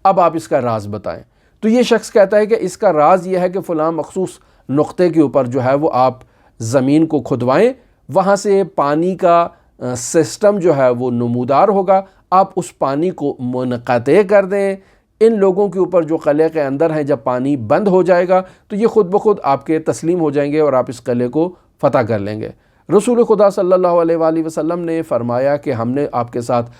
اب آپ اس کا راز بتائیں۔ تو یہ شخص کہتا ہے کہ اس کا راز یہ ہے کہ فلاں مخصوص نقطے کے اوپر جو ہے وہ آپ زمین کو کھدوائیں، وہاں سے پانی کا سسٹم جو ہے وہ نمودار ہوگا، آپ اس پانی کو منقطع کر دیں۔ ان لوگوں کے اوپر جو قلعے کے اندر ہیں، جب پانی بند ہو جائے گا تو یہ خود بخود آپ کے تسلیم ہو جائیں گے اور آپ اس قلعے کو فتح کر لیں گے۔ رسول خدا صلی اللہ علیہ وآلہ وسلم نے فرمایا کہ ہم نے آپ کے ساتھ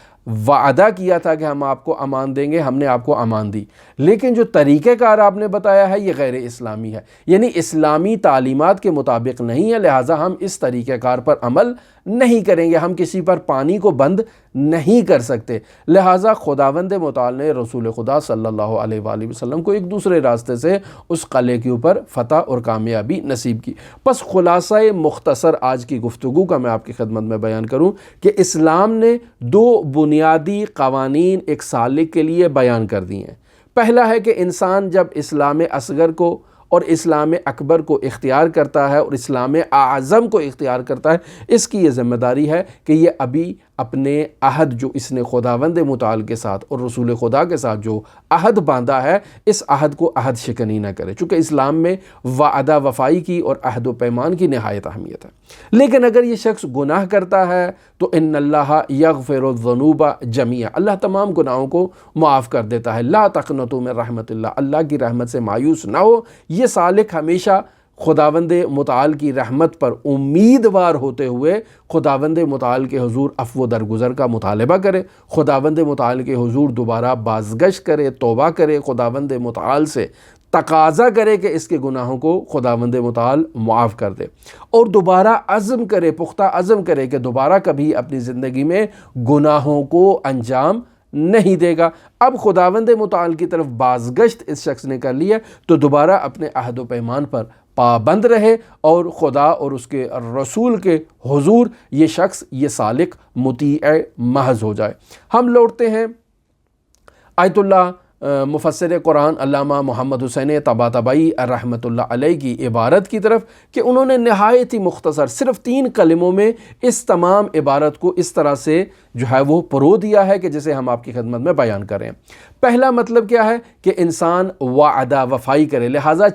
وعدہ کیا تھا کہ ہم آپ کو امان دیں گے، ہم نے آپ کو امان دی، لیکن جو طریقہ کار آپ نے بتایا ہے یہ غیر اسلامی ہے، یعنی اسلامی تعلیمات کے مطابق نہیں ہے، لہٰذا ہم اس طریقہ کار پر عمل نہیں کریں گے، ہم کسی پر پانی کو بند نہیں کر سکتے۔ لہٰذا خداوند متعال نے رسول خدا صلی اللہ علیہ وآلہ وسلم کو ایک دوسرے راستے سے اس قلعے کے اوپر فتح اور کامیابی نصیب کی۔ پس خلاصہ مختصر آج کی گفتگو کا میں آپ کی خدمت میں بیان کروں کہ اسلام نے دو بنیادی قوانین ایک سالک کے لیے بیان کر دی ہیں۔ پہلا ہے کہ انسان جب اسلام اصغر کو اور اسلام اکبر کو اختیار کرتا ہے اور اسلام اعظم کو اختیار کرتا ہے، اس کی یہ ذمہ داری ہے کہ یہ ابھی اپنے عہد جو اس نے خداوند متعال کے ساتھ اور رسول خدا کے ساتھ جو عہد باندھا ہے، اس عہد کو عہد شکنی نہ کرے، چونکہ اسلام میں وعدہ وفائی کی اور عہد و پیمان کی نہایت اہمیت ہے۔ لیکن اگر یہ شخص گناہ کرتا ہے تو ان اللہ یغفر الذنوب جمیعا، اللہ تمام گناہوں کو معاف کر دیتا ہے۔ لا تقنطوا من رحمت اللہ، اللہ کی رحمت سے مایوس نہ ہو۔ یہ سالک ہمیشہ خداوند متعال کی رحمت پر امیدوار ہوتے ہوئے خداوند متعال کے حضور عفو و درگزر کا مطالبہ کرے، خداوند متعال کے حضور دوبارہ بازگشت کرے، توبہ کرے، خداوند متعال سے تقاضا کرے کہ اس کے گناہوں کو خداوند متعال معاف کر دے، اور دوبارہ عزم کرے، پختہ عزم کرے کہ دوبارہ کبھی اپنی زندگی میں گناہوں کو انجام نہیں دے گا۔ اب خداوند متعال کی طرف بازگشت اس شخص نے کر لی ہے تو دوبارہ اپنے عہد و پیمان پر پابند رہے اور خدا اور اس کے رسول کے حضور یہ شخص، یہ سالک مطیع محض ہو جائے۔ ہم لوٹتے ہیں آیت اللہ مفسر قرآن علامہ محمد حسین طباطبائی رحمۃ اللہ علیہ کی عبارت کی طرف کہ انہوں نے نہایت ہی مختصر صرف 3 کلموں میں اس تمام عبارت کو اس طرح سے جو ہے وہ پرو دیا ہے کہ جسے ہم آپ کی خدمت میں بیان کریں۔ پہلا مطلب کیا ہے کہ انسان وعدہ وفائی کرے، لہٰذا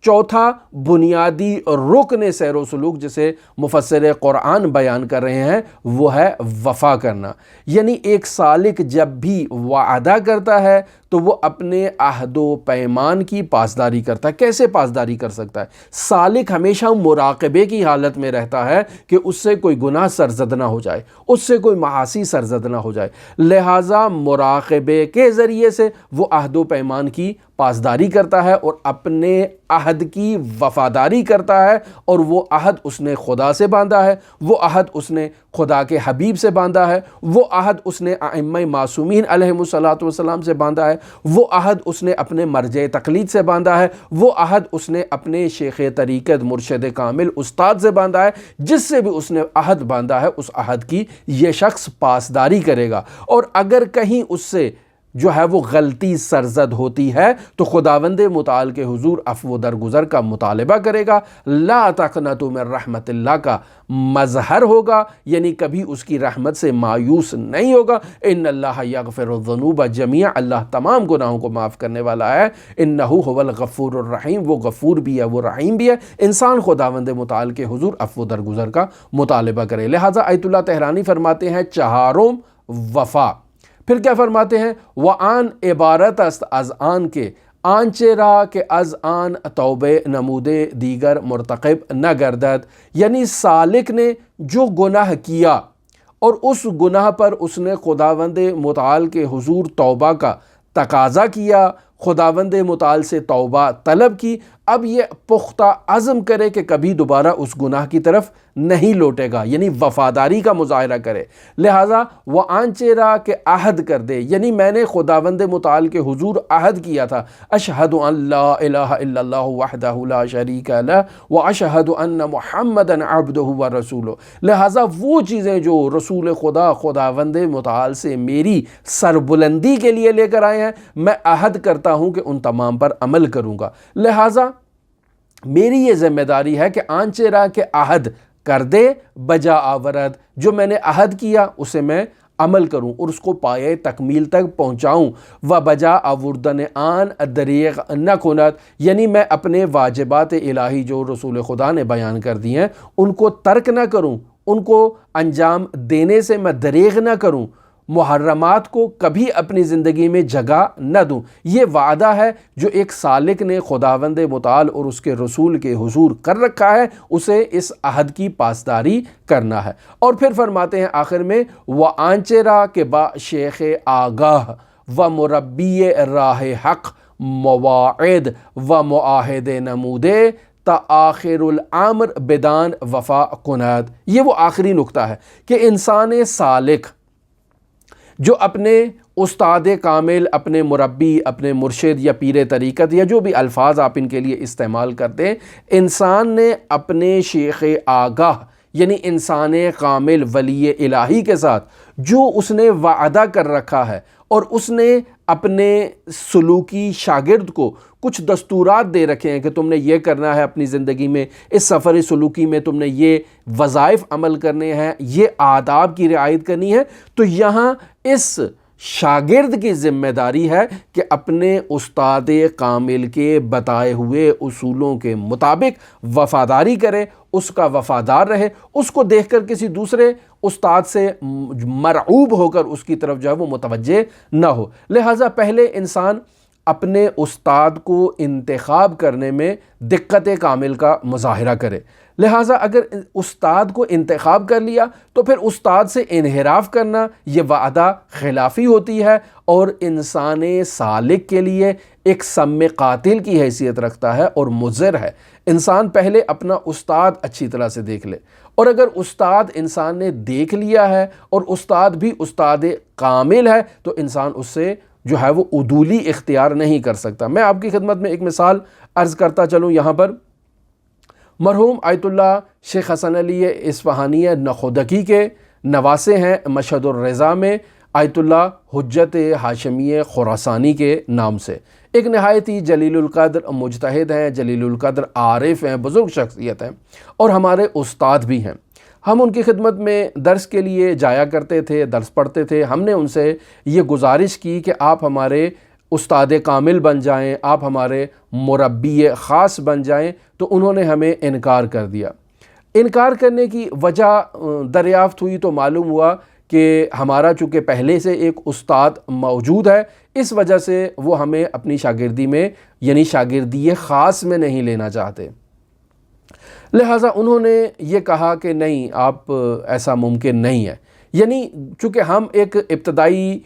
چوتھا بنیادی رکن سیر و سلوک جسے مفسر قرآن بیان کر رہے ہیں وہ ہے وفا کرنا، یعنی ایک سالک جب بھی وعدہ کرتا ہے تو وہ اپنے عہد و پیمان کی پاسداری کرتا ہے۔ کیسے پاسداری کر سکتا ہے؟ سالک ہمیشہ مراقبے کی حالت میں رہتا ہے کہ اس سے کوئی گناہ سرزد نہ ہو جائے، اس سے کوئی معاصی سرزد نہ ہو جائے، لہٰذا مراقبے کے ذریعے سے وہ عہد و پیمان کی پاسداری کرتا ہے اور اپنے عہد کی وفاداری کرتا ہے، اور وہ عہد اس نے خدا سے باندھا ہے، وہ عہد اس نے خدا کے حبیب سے باندھا ہے، وہ عہد اس نے ائمہ معصومین علیہم الصلاۃ والسلام سے باندھا ہے، وہ عہد اس نے اپنے مرجع تقلید سے باندھا ہے، وہ عہد اس نے اپنے شیخ طریقت مرشد کامل استاد سے باندھا ہے۔ جس سے بھی اس نے عہد باندھا ہے اس عہد کی یہ شخص پاسداری کرے گا، اور اگر کہیں اس سے جو ہے وہ غلطی سرزد ہوتی ہے تو خداوند متعال کے حضور عفو درگزر کا مطالبہ کرے گا۔ لا تقنطوا من رحمت اللہ کا مظہر ہوگا، یعنی کبھی اس کی رحمت سے مایوس نہیں ہوگا۔ ان اللہ یغفر الذنوب جميعا، اللہ تمام گناہوں کو معاف کرنے والا ہے۔ انہ هو الغفور الرحیم، وہ غفور بھی ہے، وہ رحیم بھی ہے۔ انسان خداوند متعال کے حضور عفو درگزر کا مطالبہ کرے۔ لہٰذا آیت اللہ طہرانی فرماتے ہیں چہارم وفا، پھر کیا فرماتے ہیں؟ وآن عبارت است از آن کے آنچه را که از آن توبه نموده دیگر مرتکب نگردد، یعنی سالک نے جو گناہ کیا اور اس گناہ پر اس نے خداوند متعال کے حضور توبہ کا تقاضا کیا، خداوند متعال سے توبہ طلب کی، اب یہ پختہ عزم کرے کہ کبھی دوبارہ اس گناہ کی طرف نہیں لوٹے گا، یعنی وفاداری کا مظاہرہ کرے۔ لہٰذا وہ آنچیرا کے عہد کر دے، یعنی میں نے خداوند متعال کے حضور عہد کیا تھا، اشہد ان لا الہ الا اللہ وحدہ لا شریک لہ واشہد ان محمدا عبدہ ورسولہ، لہٰذا وہ چیزیں جو رسول خدا خداوند متعال سے میری سربلندی کے لیے لے کر آئے ہیں، میں عہد کرتا ہوں کہ ان تمام پر عمل کروں گا۔ لہٰذا میری یہ ذمہ داری ہے کہ آنچے راہ کے عہد کر دے بجا آورد، جو میں نے عہد کیا اسے میں عمل کروں اور اس کو پائے تکمیل تک پہنچاؤں۔ و بجا آوردن آن دریغ نہ کنت، یعنی میں اپنے واجبات الہی جو رسول خدا نے بیان کر دی ہیں ان کو ترک نہ کروں، ان کو انجام دینے سے میں دریغ نہ کروں، محرمات کو کبھی اپنی زندگی میں جگہ نہ دوں۔ یہ وعدہ ہے جو ایک سالک نے خداوند متعال اور اس کے رسول کے حضور کر رکھا ہے، اسے اس عہد کی پاسداری کرنا ہے۔ اور پھر فرماتے ہیں آخر میں وَآنچرا کے با شیخ آگاہ و مربی راہ حق مواعد و معاہد نمودے تا آخر العمر بدان وفا کند۔ یہ وہ آخری نقطہ ہے کہ انسان سالک جو اپنے استاد کامل، اپنے مربی، اپنے مرشد یا پیر طریقت یا جو بھی الفاظ آپ ان کے لیے استعمال کرتے ہیں، انسان نے اپنے شیخ آگاہ یعنی انسان کامل ولی الہی کے ساتھ جو اس نے وعدہ کر رکھا ہے اور اس نے اپنے سلوکی شاگرد کو کچھ دستورات دے رکھے ہیں کہ تم نے یہ کرنا ہے اپنی زندگی میں، اس سفر سلوکی میں تم نے یہ وظائف عمل کرنے ہیں، یہ آداب کی رعایت کرنی ہے، تو یہاں اس شاگرد کی ذمہ داری ہے کہ اپنے استاد کامل کے بتائے ہوئے اصولوں کے مطابق وفاداری کرے، اس کا وفادار رہے، اس کو دیکھ کر کسی دوسرے استاد سے مرعوب ہو کر اس کی طرف جو ہے وہ متوجہ نہ ہو۔ لہٰذا پہلے انسان اپنے استاد کو انتخاب کرنے میں دقت کامل کا مظاہرہ کرے۔ لہٰذا اگر استاد کو انتخاب کر لیا تو پھر استاد سے انحراف کرنا یہ وعدہ خلافی ہوتی ہے اور انسان سالک کے لیے ایک سم قاتل کی حیثیت رکھتا ہے اور مضر ہے۔ انسان پہلے اپنا استاد اچھی طرح سے دیکھ لے، اور اگر استاد انسان نے دیکھ لیا ہے اور استاد بھی استاد کامل ہے تو انسان اس سے جو ہے وہ عدولی اختیار نہیں کر سکتا۔ میں آپ کی خدمت میں ایک مثال عرض کرتا چلوں یہاں پر۔ مرحوم آیت اللہ شیخ حسن علی اصفہانی نخودکی کے نواسے ہیں مشہد الرضا میں آیت اللہ حجت ہاشمی خراسانی کے نام سے، ایک نہایت ہی جلیل القدر مجتہد ہیں، جلیل القدر عارف ہیں، بزرگ شخصیت ہیں اور ہمارے استاد بھی ہیں۔ ہم ان کی خدمت میں درس کے لیے جایا کرتے تھے، درس پڑھتے تھے۔ ہم نے ان سے یہ گزارش کی کہ آپ ہمارے استاد کامل بن جائیں، آپ ہمارے مربی خاص بن جائیں، تو انہوں نے ہمیں انکار کر دیا۔ انکار کرنے کی وجہ دریافت ہوئی تو معلوم ہوا کہ ہمارا چونکہ پہلے سے ایک استاد موجود ہے، اس وجہ سے وہ ہمیں اپنی شاگردی میں یعنی شاگردی خاص میں نہیں لینا چاہتے۔ لہٰذا انہوں نے یہ کہا کہ نہیں، آپ ایسا ممکن نہیں ہے، یعنی چونکہ ہم ایک ابتدائی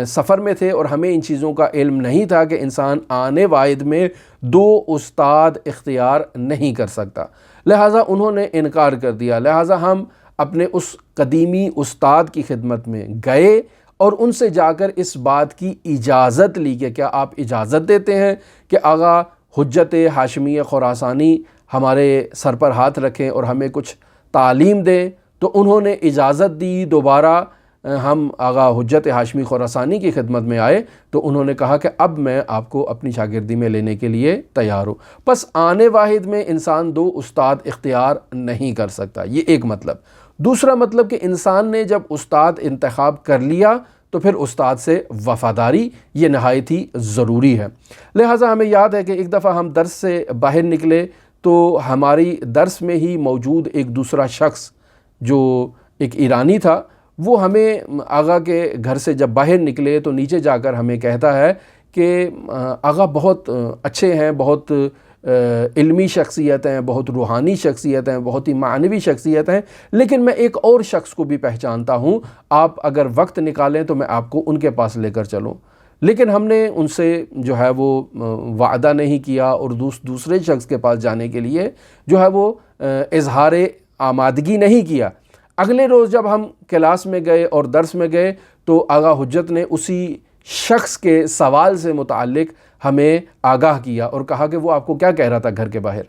سفر میں تھے اور ہمیں ان چیزوں کا علم نہیں تھا کہ انسان آنے واحد میں دو استاد اختیار نہیں کر سکتا، لہٰذا انہوں نے انکار کر دیا۔ لہٰذا ہم اپنے اس قدیمی استاد کی خدمت میں گئے اور ان سے جا کر اس بات کی اجازت لی کہ کیا آپ اجازت دیتے ہیں کہ آغا حجت ہاشمی خراسانی ہمارے سر پر ہاتھ رکھیں اور ہمیں کچھ تعلیم دیں؟ تو انہوں نے اجازت دی، دوبارہ ہم آغا حجت ہاشمی خراسانی کی خدمت میں آئے تو انہوں نے کہا کہ اب میں آپ کو اپنی شاگردی میں لینے کے لیے تیار ہوں۔ پس آنے واحد میں انسان دو استاد اختیار نہیں کر سکتا، یہ ایک مطلب۔ دوسرا مطلب کہ انسان نے جب استاد انتخاب کر لیا تو پھر استاد سے وفاداری یہ نہایت ہی ضروری ہے۔ لہٰذا ہمیں یاد ہے کہ ایک دفعہ ہم درس سے باہر نکلے تو ہماری درس میں ہی موجود ایک دوسرا شخص جو ایک ایرانی تھا، وہ ہمیں آغا کے گھر سے جب باہر نکلے تو نیچے جا کر ہمیں کہتا ہے کہ آغا بہت اچھے ہیں، بہت علمی شخصیت ہیں، بہت روحانی شخصیت ہیں، بہت ہی معنوی شخصیت ہیں، لیکن میں ایک اور شخص کو بھی پہچانتا ہوں، آپ اگر وقت نکالیں تو میں آپ کو ان کے پاس لے کر چلوں۔ لیکن ہم نے ان سے جو ہے وہ وعدہ نہیں کیا اور دوسرے شخص کے پاس جانے کے لیے جو ہے وہ اظہار آمادگی نہیں کیا۔ اگلے روز جب ہم کلاس میں گئے اور درس میں گئے تو آغا حجت نے اسی شخص کے سوال سے متعلق ہمیں آگاہ کیا اور کہا کہ وہ آپ کو کیا کہہ رہا تھا گھر کے باہر۔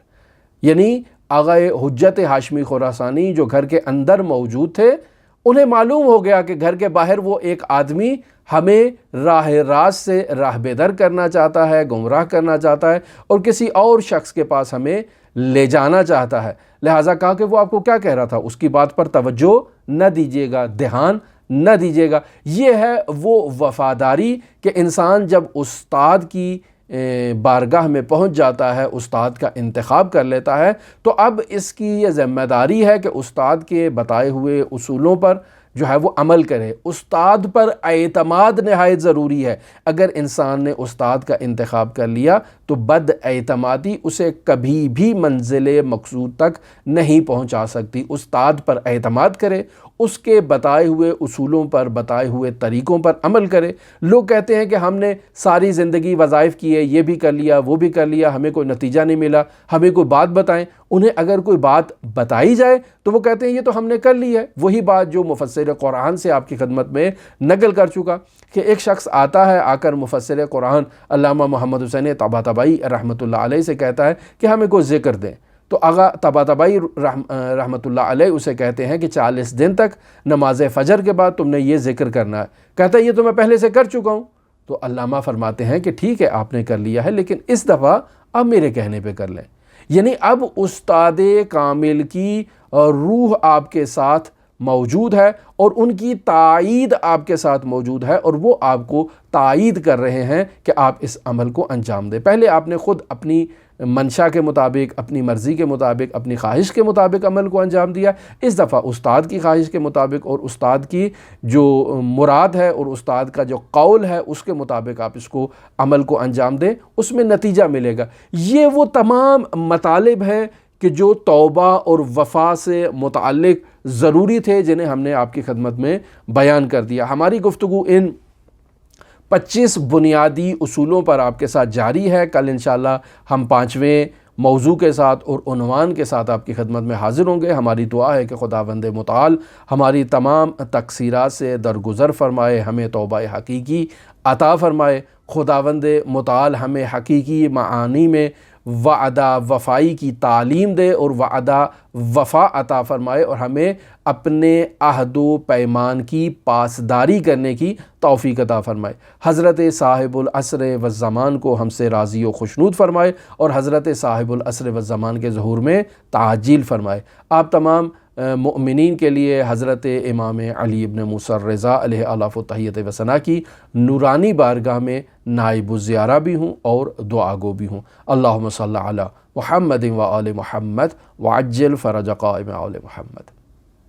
یعنی آغا حجت ہاشمی خراسانی جو گھر کے اندر موجود تھے، انہیں معلوم ہو گیا کہ گھر کے باہر وہ ایک آدمی ہمیں راہ راست سے راہ بدر کرنا چاہتا ہے، گمراہ کرنا چاہتا ہے اور کسی اور شخص کے پاس ہمیں لے جانا چاہتا ہے۔ لہٰذا کہا کہ وہ آپ کو کیا کہہ رہا تھا، اس کی بات پر توجہ نہ دیجیے گا، دھیان نہ دیجیے گا۔ یہ ہے وہ وفاداری کہ انسان جب استاد کی بارگاہ میں پہنچ جاتا ہے، استاد کا انتخاب کر لیتا ہے، تو اب اس کی یہ ذمہ داری ہے کہ استاد کے بتائے ہوئے اصولوں پر جو ہے وہ عمل کرے۔ استاد پر اعتماد نہایت ضروری ہے۔ اگر انسان نے استاد کا انتخاب کر لیا تو بد اعتمادی اسے کبھی بھی منزل مقصود تک نہیں پہنچا سکتی۔ استاد پر اعتماد کرے، اس کے بتائے ہوئے اصولوں پر، بتائے ہوئے طریقوں پر عمل کرے۔ لوگ کہتے ہیں کہ ہم نے ساری زندگی وظائف کیے، یہ بھی کر لیا، وہ بھی کر لیا، ہمیں کوئی نتیجہ نہیں ملا، ہمیں کوئی بات بتائیں۔ انہیں اگر کوئی بات بتائی جائے تو وہ کہتے ہیں یہ تو ہم نے کر لی ہے۔ وہی بات جو مفسر قرآن سے آپ کی خدمت میں نقل کر چکا کہ ایک شخص آتا ہے، آ کر مفسر قرآن علامہ محمد حسین طباطبائی رحمۃ اللہ علیہ سے کہتا ہے کہ ہمیں کوئی ذکر دیں۔ تو آغا طباطبائی رحمۃ اللہ علیہ اسے کہتے ہیں کہ 40 دن تک نماز فجر کے بعد تم نے یہ ذکر کرنا ہے۔ کہتا ہے یہ تو میں پہلے سے کر چکا ہوں۔ تو علامہ فرماتے ہیں کہ ٹھیک ہے آپ نے کر لیا ہے، لیکن اس دفعہ اب میرے کہنے پہ کر لیں۔ یعنی اب استاد کامل کی روح آپ کے ساتھ موجود ہے اور ان کی تائید آپ کے ساتھ موجود ہے اور وہ آپ کو تائید کر رہے ہیں کہ آپ اس عمل کو انجام دیں۔ پہلے آپ نے خود اپنی منشا کے مطابق، اپنی مرضی کے مطابق، اپنی خواہش کے مطابق عمل کو انجام دیا۔ اس دفعہ استاد کی خواہش کے مطابق اور استاد کی جو مراد ہے اور استاد کا جو قول ہے اس کے مطابق آپ اس کو عمل کو انجام دیں، اس میں نتیجہ ملے گا۔ یہ وہ تمام مطالب ہیں کہ جو توبہ اور وفا سے متعلق ضروری تھے، جنہیں ہم نے آپ کی خدمت میں بیان کر دیا۔ ہماری گفتگو ان 25 بنیادی اصولوں پر آپ کے ساتھ جاری ہے۔ کل انشاءاللہ ہم 5ویں موضوع کے ساتھ اور عنوان کے ساتھ آپ کی خدمت میں حاضر ہوں گے۔ ہماری دعا ہے کہ خداوند متعال ہماری تمام تقصیرات سے درگزر فرمائے، ہمیں توبہ حقیقی عطا فرمائے۔ خداوند متعال ہمیں حقیقی معانی میں وعدہ وفائی کی تعلیم دے اور وعدہ وفا عطا فرمائے اور ہمیں اپنے عہد و پیمان کی پاسداری کرنے کی توفیق عطا فرمائے۔ حضرت صاحب العصر والزمان کو ہم سے راضی و خوشنود فرمائے اور حضرت صاحب العصر والزمان کے ظہور میں تعجیل فرمائے۔ آپ تمام مؤمنین کے لیے حضرت امام علی ابن موسیٰ الرضا علیہ الاف و تحیت و ثنا کی نورانی بارگاہ میں نائب الزیارہ بھی ہوں اور دعا گو بھی ہوں۔ اللہم صلی علی محمد و آل محمد وعجل فرج قائم آل محمد۔